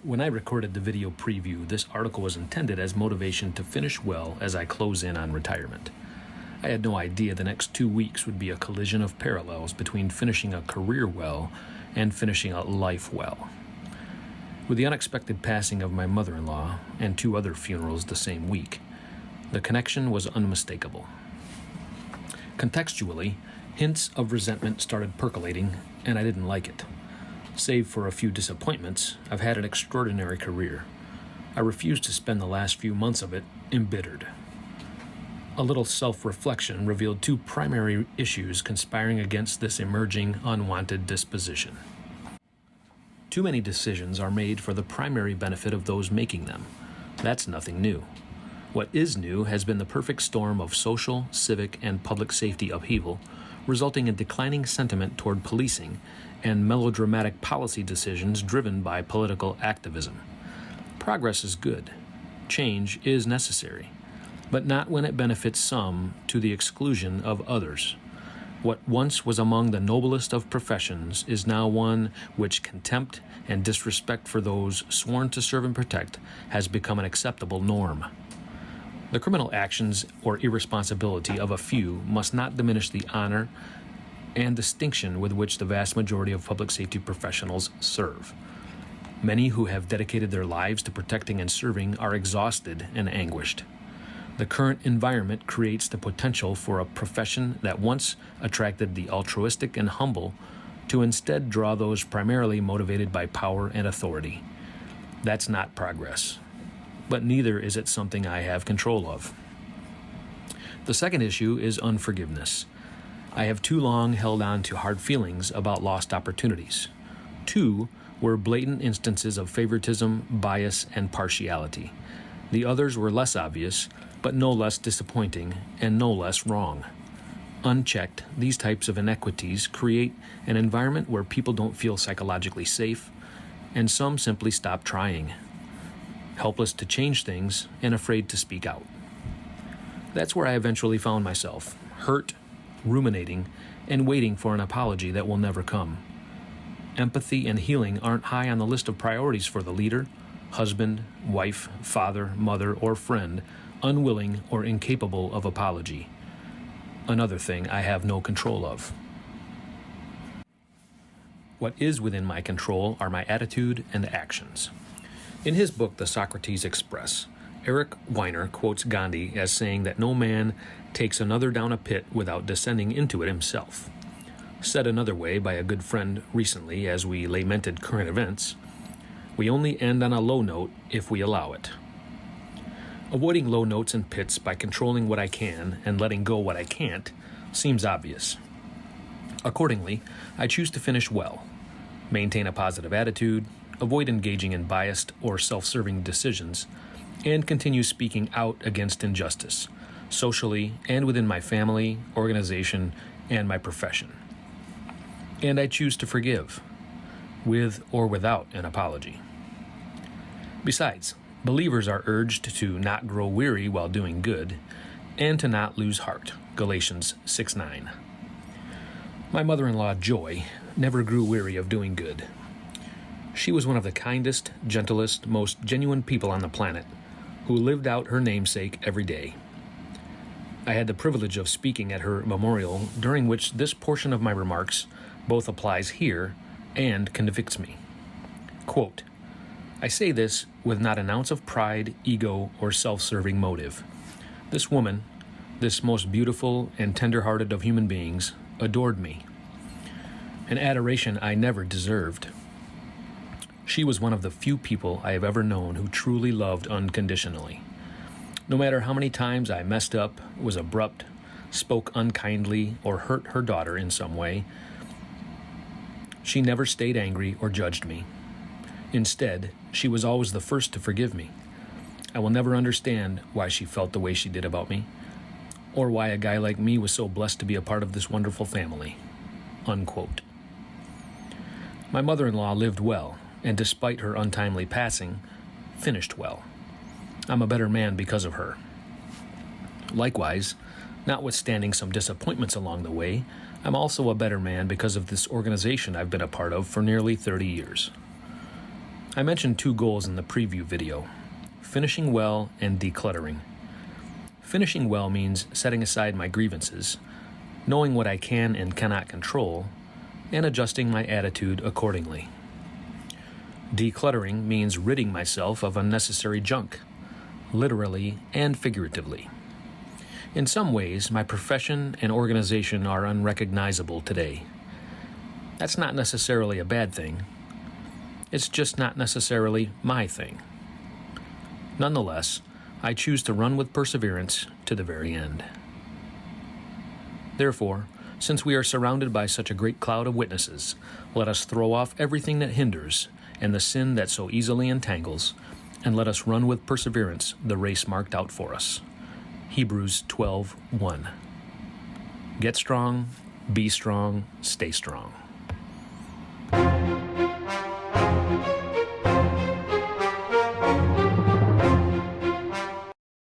When I recorded the video preview, this article was intended as motivation to finish well as I close in on retirement. I had no idea the next 2 weeks would be a collision of parallels between finishing a career well and finishing a life well. With the unexpected passing of my mother-in-law and 2 other funerals the same week, the connection was unmistakable. Contextually, hints of resentment started percolating, and I didn't like it. Save for a few disappointments, I've had an extraordinary career. I refuse to spend the last few months of it embittered. A little self-reflection revealed 2 primary issues conspiring against this emerging unwanted disposition. Too many decisions are made for the primary benefit of those making them. That's nothing new. What is new has been the perfect storm of social, civic, and public safety upheaval, resulting in declining sentiment toward policing and melodramatic policy decisions driven by political activism. Progress is good. Change is necessary, but not when it benefits some to the exclusion of others. What once was among the noblest of professions is now one which contempt and disrespect for those sworn to serve and protect has become an acceptable norm. The criminal actions or irresponsibility of a few must not diminish the honor and distinction with which the vast majority of public safety professionals serve. Many who have dedicated their lives to protecting and serving are exhausted and anguished. The current environment creates the potential for a profession that once attracted the altruistic and humble to instead draw those primarily motivated by power and authority. That's not progress, but neither is it something I have control of. The second issue is unforgiveness. I have too long held on to hard feelings about lost opportunities. 2 were blatant instances of favoritism, bias, and partiality. The others were less obvious, but no less disappointing and no less wrong. Unchecked, these types of inequities create an environment where people don't feel psychologically safe, and some simply stop trying, helpless to change things and afraid to speak out. That's where I eventually found myself, hurt, ruminating, and waiting for an apology that will never come. Empathy and healing aren't high on the list of priorities for the leader, husband, wife, father, mother, or friend unwilling or incapable of apology. Another thing I have no control of. What is within my control are my attitude and actions. In his book, The Socrates Express, Eric Weiner quotes Gandhi as saying that no man takes another down a pit without descending into it himself. Said another way by a good friend recently as we lamented current events, we only end on a low note if we allow it. Avoiding low notes and pits by controlling what I can and letting go what I can't seems obvious. Accordingly, I choose to finish well, maintain a positive attitude, avoid engaging in biased or self-serving decisions, and continue speaking out against injustice, socially and within my family, organization, and my profession. And I choose to forgive, with or without an apology. Besides, believers are urged to not grow weary while doing good, and to not lose heart, Galatians 6:9. My mother-in-law, Joy, never grew weary of doing good. She was one of the kindest, gentlest, most genuine people on the planet, who lived out her namesake every day. I had the privilege of speaking at her memorial, during which this portion of my remarks both applies here and convicts me. Quote, I say this with not an ounce of pride, ego, or self-serving motive. This woman, this most beautiful and tender-hearted of human beings, adored me, an adoration I never deserved. She was one of the few people I have ever known who truly loved unconditionally. No matter how many times I messed up, was abrupt, spoke unkindly, or hurt her daughter in some way, she never stayed angry or judged me. Instead, she was always the first to forgive me. I will never understand why she felt the way she did about me, or why a guy like me was so blessed to be a part of this wonderful family. Unquote. My mother-in-law lived well, and despite her untimely passing, finished well. I'm a better man because of her. Likewise, notwithstanding some disappointments along the way, I'm also a better man because of this organization I've been a part of for nearly 30 years. I mentioned 2 goals in the preview video: finishing well and decluttering. Finishing well means setting aside my grievances, knowing what I can and cannot control, and adjusting my attitude accordingly. Decluttering means ridding myself of unnecessary junk, literally and figuratively. In some ways, my profession and organization are unrecognizable today. That's not necessarily a bad thing. It's just not necessarily my thing. Nonetheless, I choose to run with perseverance to the very end. Therefore, since we are surrounded by such a great cloud of witnesses, let us throw off everything that hinders and the sin that so easily entangles, and let us run with perseverance the race marked out for us. Hebrews 12:1. Get strong, be strong, stay strong.